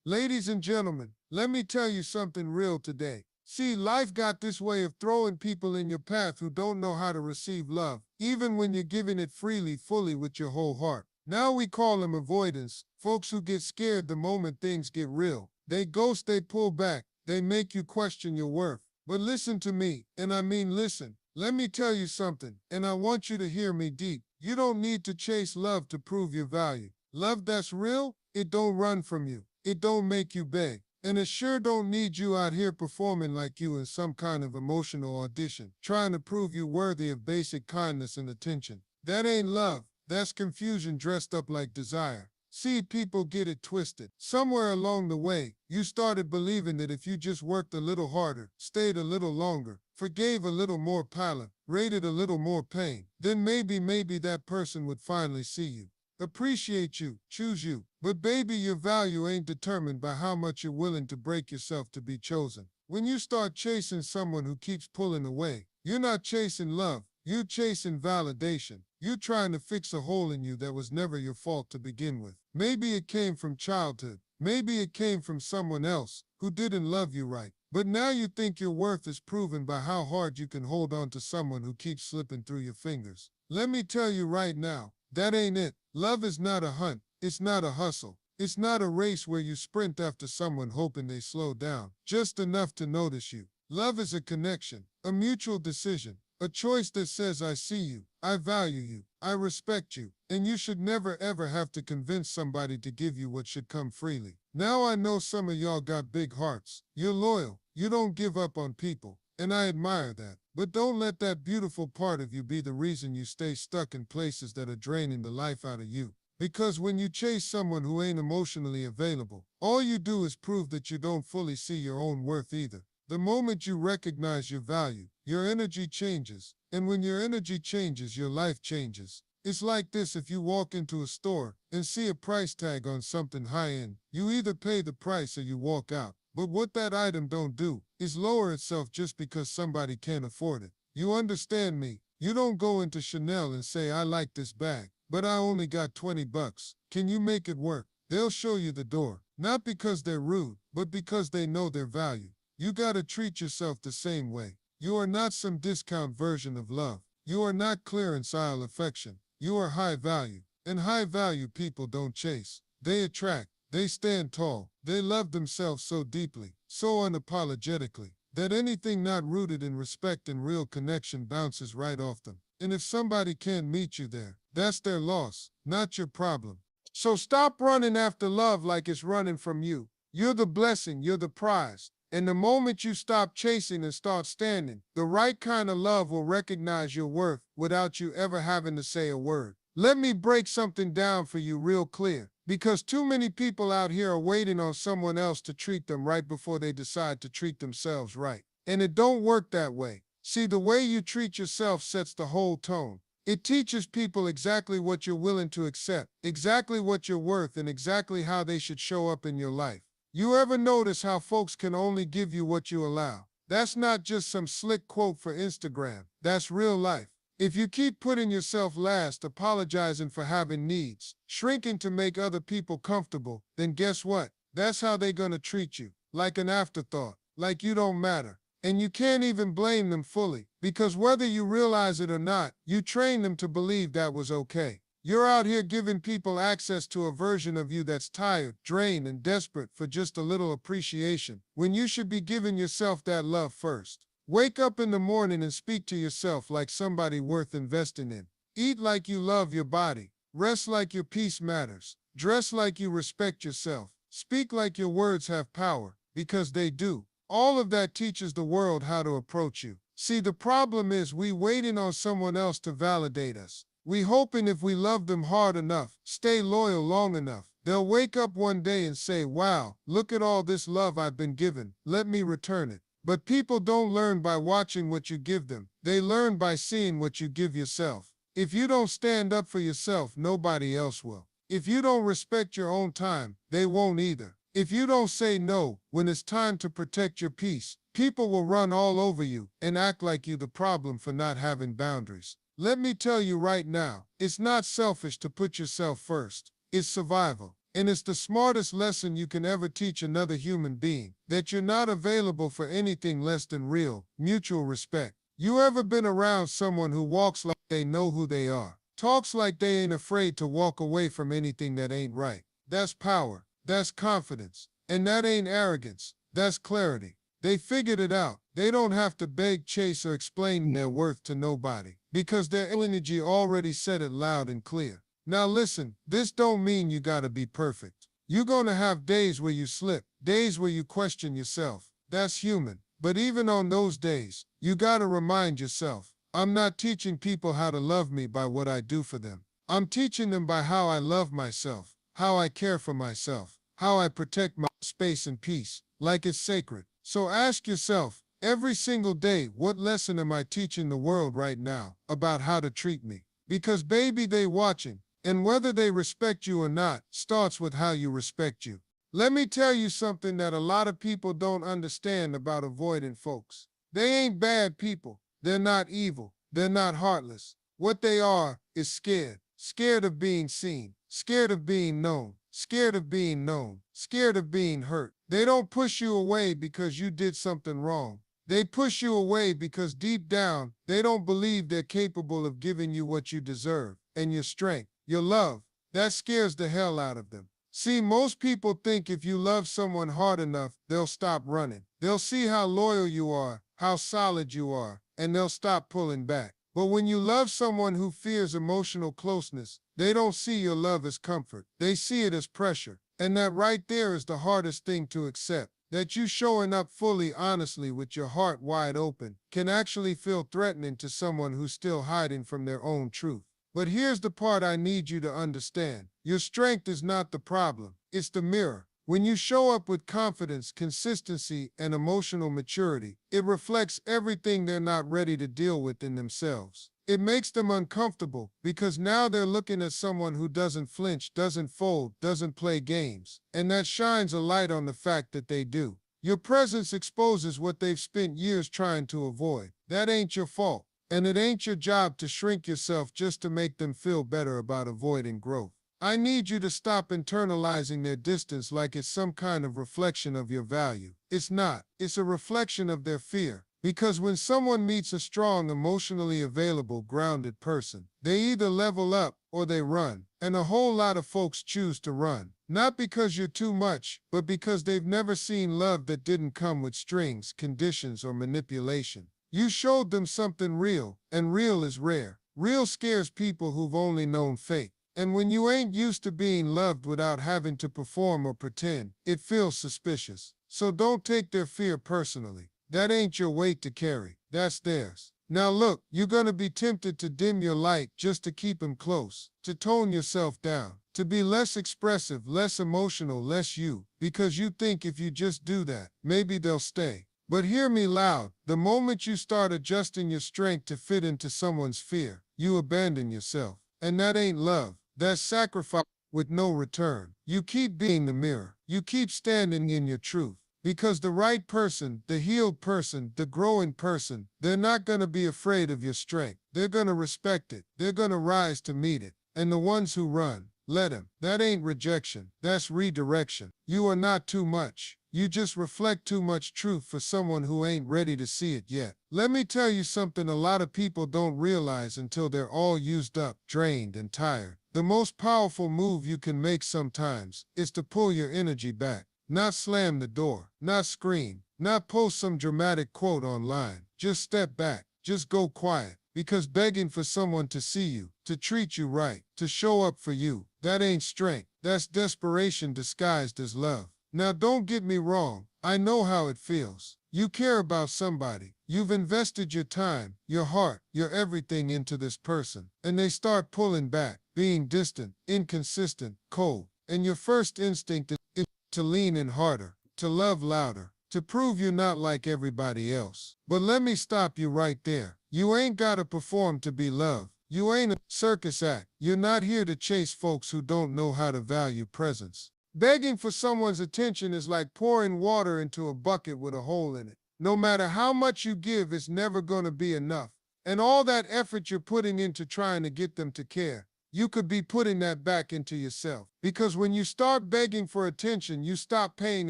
Ladies and gentlemen, let me tell you something real today. See, life got this way of throwing people in your path who don't know how to receive love, even when you're giving it freely, fully with your whole heart. Now we call them avoidance, folks who get scared the moment things get real. They ghost, they pull back, they make you question your worth. But listen to me, and I mean listen. Let me tell you something, and I want you to hear me deep. You don't need to chase love to prove your value. Love that's real, it don't run from you. It don't make you beg. And it sure don't need you out here performing like you in some kind of emotional audition, trying to prove you worthy of basic kindness and attention. That ain't love. That's confusion dressed up like desire. See, people get it twisted. Somewhere along the way, you started believing that if you just worked a little harder, stayed a little longer, forgave a little more palate, rated a little more pain, then maybe that person would finally see you, appreciate you, choose you. But baby, your value ain't determined by how much you're willing to break yourself to be chosen. When you start chasing someone who keeps pulling away, you're not chasing love, you're chasing validation. You're trying to fix a hole in you that was never your fault to begin with. Maybe it came from childhood. Maybe it came from someone else who didn't love you right. But now you think your worth is proven by how hard you can hold on to someone who keeps slipping through your fingers. Let me tell you right now, that ain't it. Love is not a hunt. It's not a hustle. It's not a race where you sprint after someone hoping they slow down, just enough to notice you. Love is a connection, a mutual decision, a choice that says, I see you, I value you, I respect you, and you should never ever have to convince somebody to give you what should come freely. Now I know some of y'all got big hearts. You're loyal. You don't give up on people, and I admire that. But don't let that beautiful part of you be the reason you stay stuck in places that are draining the life out of you. Because when you chase someone who ain't emotionally available, all you do is prove that you don't fully see your own worth either. The moment you recognize your value, your energy changes. And when your energy changes, your life changes. It's like this: if you walk into a store and see a price tag on something high-end, you either pay the price or you walk out. But what that item don't do is lower itself just because somebody can't afford it. You understand me? You don't go into Chanel and say, I like this bag, but I only got 20 bucks. Can you make it work? They'll show you the door, not because they're rude, but because they know their value. You gotta treat yourself the same way. You are not some discount version of love. You are not clearance aisle affection. You are high value. And high value people don't chase. They attract. They stand tall. They love themselves so deeply, so unapologetically, that anything not rooted in respect and real connection bounces right off them. And if somebody can't meet you there, that's their loss, not your problem. So stop running after love like it's running from you. You're the blessing, you're the prize. And the moment you stop chasing and start standing, the right kind of love will recognize your worth without you ever having to say a word. Let me break something down for you real clear, because too many people out here are waiting on someone else to treat them right before they decide to treat themselves right. And it don't work that way. See, the way you treat yourself sets the whole tone. It teaches people exactly what you're willing to accept, exactly what you're worth, and exactly how they should show up in your life. You ever notice how folks can only give you what you allow? That's not just some slick quote for Instagram. That's real life. If you keep putting yourself last, apologizing for having needs, shrinking to make other people comfortable, then guess what? That's how they're gonna treat you. Like an afterthought. Like you don't matter. And you can't even blame them fully, because whether you realize it or not, you trained them to believe that was okay. You're out here giving people access to a version of you that's tired, drained, and desperate for just a little appreciation, when you should be giving yourself that love first. Wake up in the morning and speak to yourself like somebody worth investing in. Eat like you love your body. Rest like your peace matters. Dress like you respect yourself. Speak like your words have power, because they do. All of that teaches the world how to approach you. See, the problem is we waiting on someone else to validate us. We hoping if we love them hard enough, stay loyal long enough, they'll wake up one day and say, wow, look at all this love I've been given. Let me return it. But people don't learn by watching what you give them. They learn by seeing what you give yourself. If you don't stand up for yourself, nobody else will. If you don't respect your own time, they won't either. If you don't say no when it's time to protect your peace, people will run all over you and act like you're the problem for not having boundaries. Let me tell you right now, it's not selfish to put yourself first. It's survival. And it's the smartest lesson you can ever teach another human being, that you're not available for anything less than real, mutual respect. You ever been around someone who walks like they know who they are, talks like they ain't afraid to walk away from anything that ain't right? That's power, that's confidence, and that ain't arrogance, that's clarity. They figured it out. They don't have to beg, chase, or explain their worth to nobody, because their energy already said it loud and clear. Now listen, this don't mean you gotta be perfect. You're gonna have days where you slip, days where you question yourself. That's human. But even on those days, you gotta remind yourself, I'm not teaching people how to love me by what I do for them. I'm teaching them by how I love myself, how I care for myself, how I protect my space and peace, like it's sacred. So ask yourself, every single day, what lesson am I teaching the world right now about how to treat me? Because baby, they watching, and whether they respect you or not starts with how you respect you. Let me tell you something that a lot of people don't understand about avoidant folks. They ain't bad people. They're not evil. They're not heartless. What they are is scared. Scared of being seen. Scared of being known. Scared of being known. Scared of being hurt. They don't push you away because you did something wrong. They push you away because deep down, they don't believe they're capable of giving you what you deserve, and your strength, your love. That scares the hell out of them. See, most people think if you love someone hard enough, they'll stop running. They'll see how loyal you are, how solid you are, and they'll stop pulling back. But when you love someone who fears emotional closeness, they don't see your love as comfort. They see it as pressure. And that right there is the hardest thing to accept. That you showing up fully, honestly, with your heart wide open, can actually feel threatening to someone who's still hiding from their own truth. But here's the part I need you to understand. Your strength is not the problem. It's the mirror. When you show up with confidence, consistency, and emotional maturity, it reflects everything they're not ready to deal with in themselves. It makes them uncomfortable because now they're looking at someone who doesn't flinch, doesn't fold, doesn't play games. And that shines a light on the fact that they do. Your presence exposes what they've spent years trying to avoid. That ain't your fault. And it ain't your job to shrink yourself just to make them feel better about avoiding growth. I need you to stop internalizing their distance like it's some kind of reflection of your value. It's not. It's a reflection of their fear. Because when someone meets a strong, emotionally available, grounded person, they either level up or they run. And a whole lot of folks choose to run. Not because you're too much, but because they've never seen love that didn't come with strings, conditions, or manipulation. You showed them something real, and real is rare. Real scares people who've only known fake. And when you ain't used to being loved without having to perform or pretend, it feels suspicious. So don't take their fear personally. That ain't your weight to carry. That's theirs. Now look, you're gonna be tempted to dim your light just to keep them close, to tone yourself down, to be less expressive, less emotional, less you, because you think if you just do that, maybe they'll stay. But hear me loud, the moment you start adjusting your strength to fit into someone's fear, you abandon yourself. And that ain't love. That's sacrifice with no return. You keep being the mirror. You keep standing in your truth. Because the right person, the healed person, the growing person, they're not going to be afraid of your strength. They're going to respect it. They're going to rise to meet it. And the ones who run, let them. That ain't rejection. That's redirection. You are not too much. You just reflect too much truth for someone who ain't ready to see it yet. Let me tell you something a lot of people don't realize until they're all used up, drained, and tired. The most powerful move you can make sometimes is to pull your energy back. Not slam the door, not scream, not post some dramatic quote online. Just step back, just go quiet. Because begging for someone to see you, to treat you right, to show up for you, that ain't strength. That's desperation disguised as love. Now don't get me wrong, I know how it feels. You care about somebody. You've invested your time, your heart, your everything into this person. And they start pulling back, being distant, inconsistent, cold. And your first instinct is to lean in harder, to love louder, to prove you're not like everybody else. But let me stop you right there. You ain't gotta perform to be loved. You ain't a circus act. You're not here to chase folks who don't know how to value presence. Begging for someone's attention is like pouring water into a bucket with a hole in it. No matter how much you give, it's never gonna be enough. And all that effort you're putting into trying to get them to care, you could be putting that back into yourself. Because when you start begging for attention, you stop paying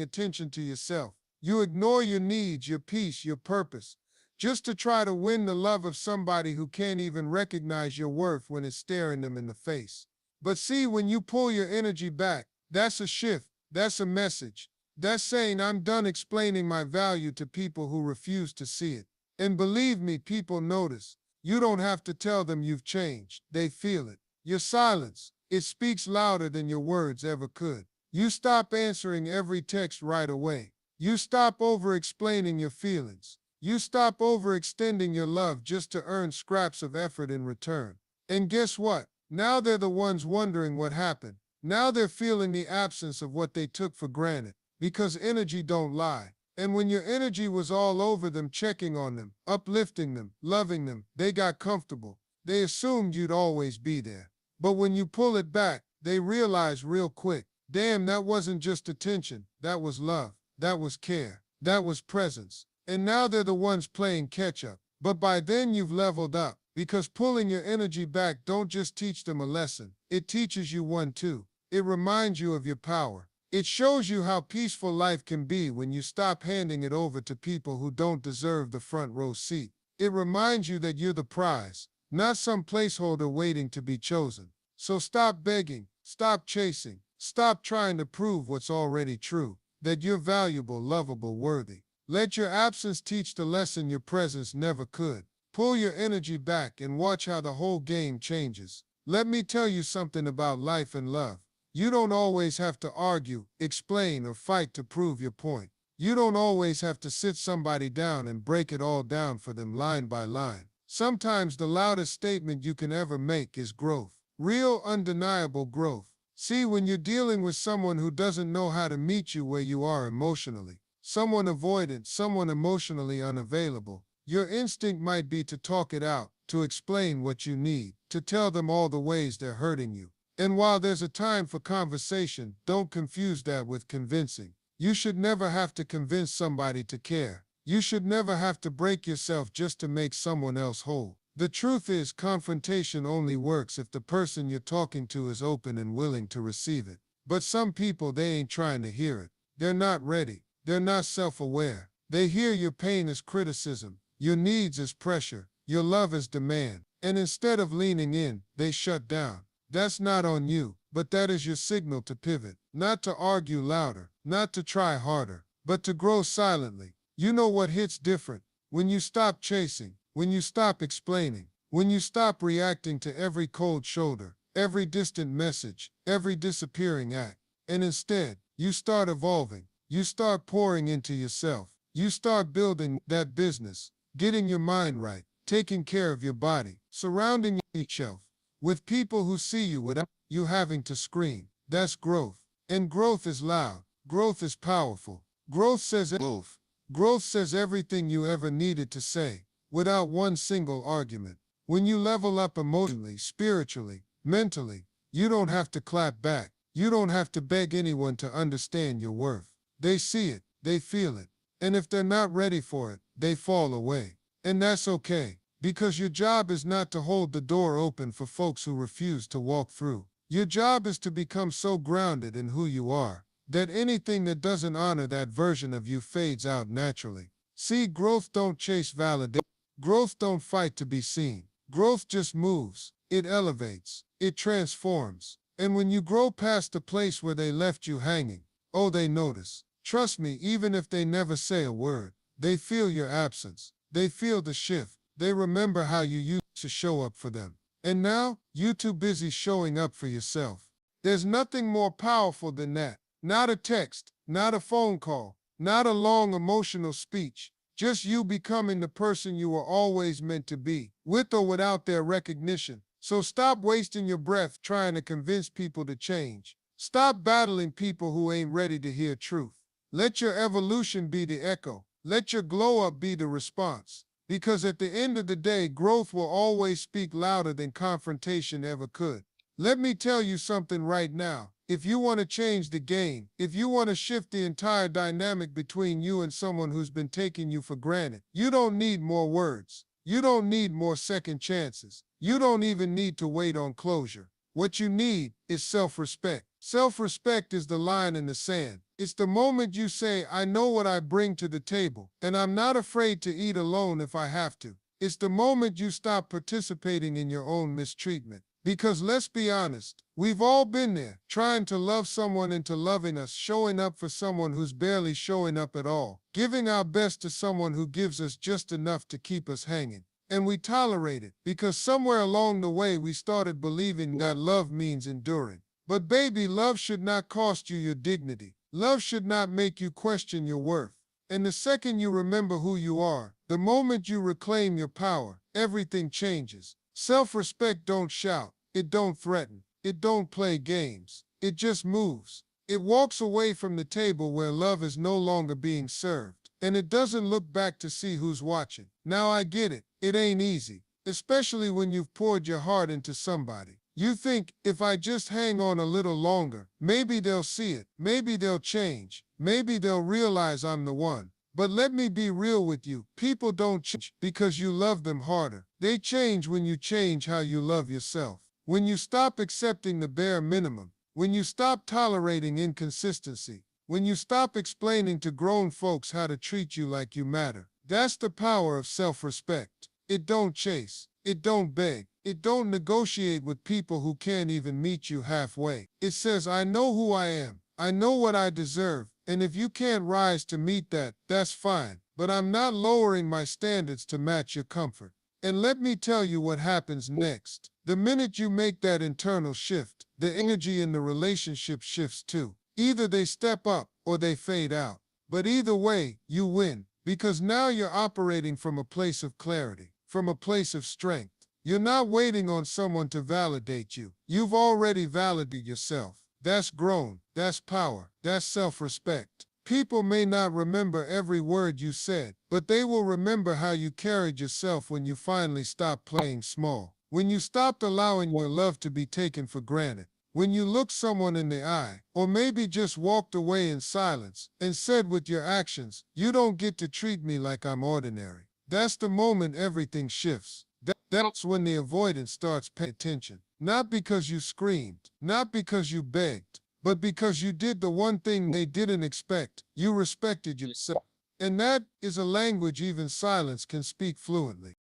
attention to yourself. You ignore your needs, your peace, your purpose, just to try to win the love of somebody who can't even recognize your worth when it's staring them in the face. But see, when you pull your energy back, that's a shift, that's a message. That's saying I'm done explaining my value to people who refuse to see it. And believe me, people notice. You don't have to tell them you've changed. They feel it. Your silence, it speaks louder than your words ever could. You stop answering every text right away. You stop over-explaining your feelings. You stop overextending your love just to earn scraps of effort in return. And guess what? Now they're the ones wondering what happened. Now they're feeling the absence of what they took for granted. Because energy don't lie. And when your energy was all over them, checking on them, uplifting them, loving them, they got comfortable. They assumed you'd always be there. But when you pull it back, they realize real quick, damn, that wasn't just attention. That was love. That was care. That was presence. And now they're the ones playing catch up. But by then you've leveled up. Because pulling your energy back don't just teach them a lesson. It teaches you one too. It reminds you of your power. It shows you how peaceful life can be when you stop handing it over to people who don't deserve the front row seat. It reminds you that you're the prize, not some placeholder waiting to be chosen. So stop begging, stop chasing, stop trying to prove what's already true, that you're valuable, lovable, worthy. Let your absence teach the lesson your presence never could. Pull your energy back and watch how the whole game changes. Let me tell you something about life and love. You don't always have to argue, explain, or fight to prove your point. You don't always have to sit somebody down and break it all down for them line by line. Sometimes the loudest statement you can ever make is growth. Real, undeniable growth. See, when you're dealing with someone who doesn't know how to meet you where you are emotionally, someone avoidant, someone emotionally unavailable, your instinct might be to talk it out, to explain what you need, to tell them all the ways they're hurting you. And while there's a time for conversation, don't confuse that with convincing. You should never have to convince somebody to care. You should never have to break yourself just to make someone else whole. The truth is, confrontation only works if the person you're talking to is open and willing to receive it. But some people, they ain't trying to hear it. They're not ready. They're not self-aware. They hear your pain as criticism, your needs as pressure, your love as demand. And instead of leaning in, they shut down. That's not on you, but that is your signal to pivot, not to argue louder, not to try harder, but to grow silently. You know what hits different? When you stop chasing, when you stop explaining, when you stop reacting to every cold shoulder, every distant message, every disappearing act, and instead, you start evolving, you start pouring into yourself, you start building that business, getting your mind right, taking care of your body, surrounding yourself with people who see you without you having to scream. That's growth. And growth is loud. Growth is powerful. Growth says everything you ever needed to say, without one single argument. When you level up emotionally, spiritually, mentally, you don't have to clap back. You don't have to beg anyone to understand your worth. They see it. They feel it. And if they're not ready for it, they fall away. And that's okay. Because your job is not to hold the door open for folks who refuse to walk through. Your job is to become so grounded in who you are that anything that doesn't honor that version of you fades out naturally. See, growth don't chase validation. Growth don't fight to be seen. Growth just moves. It elevates. It transforms. And when you grow past the place where they left you hanging, oh, they notice. Trust me, even if they never say a word, they feel your absence. They feel the shift. They remember how you used to show up for them. And now, you're too busy showing up for yourself. There's nothing more powerful than that. Not a text, not a phone call, not a long emotional speech. Just you becoming the person you were always meant to be, with or without their recognition. So stop wasting your breath trying to convince people to change. Stop battling people who ain't ready to hear truth. Let your evolution be the echo. Let your glow up be the response. Because at the end of the day, growth will always speak louder than confrontation ever could. Let me tell you something right now. If you want to change the game, if you want to shift the entire dynamic between you and someone who's been taking you for granted, you don't need more words. You don't need more second chances. You don't even need to wait on closure. What you need is self-respect. Self-respect is the line in the sand. It's the moment you say, I know what I bring to the table, and I'm not afraid to eat alone if I have to. It's the moment you stop participating in your own mistreatment. Because let's be honest, we've all been there, trying to love someone into loving us, showing up for someone who's barely showing up at all, giving our best to someone who gives us just enough to keep us hanging. And we tolerate it because somewhere along the way we started believing that love means enduring. But baby, love should not cost you your dignity. Love should not make you question your worth. And the second you remember who you are, the moment you reclaim your power, everything changes. Self-respect don't shout, it don't threaten, it don't play games. It just moves. It walks away from the table where love is no longer being served. And it doesn't look back to see who's watching. Now I get it. It ain't easy, especially when you've poured your heart into somebody. You think, if I just hang on a little longer, maybe they'll see it, maybe they'll change, maybe they'll realize I'm the one. But let me be real with you. People don't change because you love them harder. They change when you change how you love yourself. When you stop accepting the bare minimum. When you stop tolerating inconsistency. When you stop explaining to grown folks how to treat you like you matter. That's the power of self-respect. It don't chase. It don't beg. It don't negotiate with people who can't even meet you halfway. It says, I know who I am. I know what I deserve. And if you can't rise to meet that, that's fine. But I'm not lowering my standards to match your comfort. And let me tell you what happens next. The minute you make that internal shift, the energy in the relationship shifts too. Either they step up or they fade out. But either way, you win. Because now you're operating from a place of clarity, from a place of strength. You're not waiting on someone to validate you. You've already validated yourself. That's grown. That's power. That's self-respect. People may not remember every word you said, but they will remember how you carried yourself when you finally stopped playing small. When you stopped allowing your love to be taken for granted. When you looked someone in the eye, or maybe just walked away in silence, and said with your actions, you don't get to treat me like I'm ordinary. That's the moment everything shifts. That's when the avoidance starts paying attention. Not because you screamed, not because you begged, but because you did the one thing they didn't expect. You respected yourself. And that is a language even silence can speak fluently.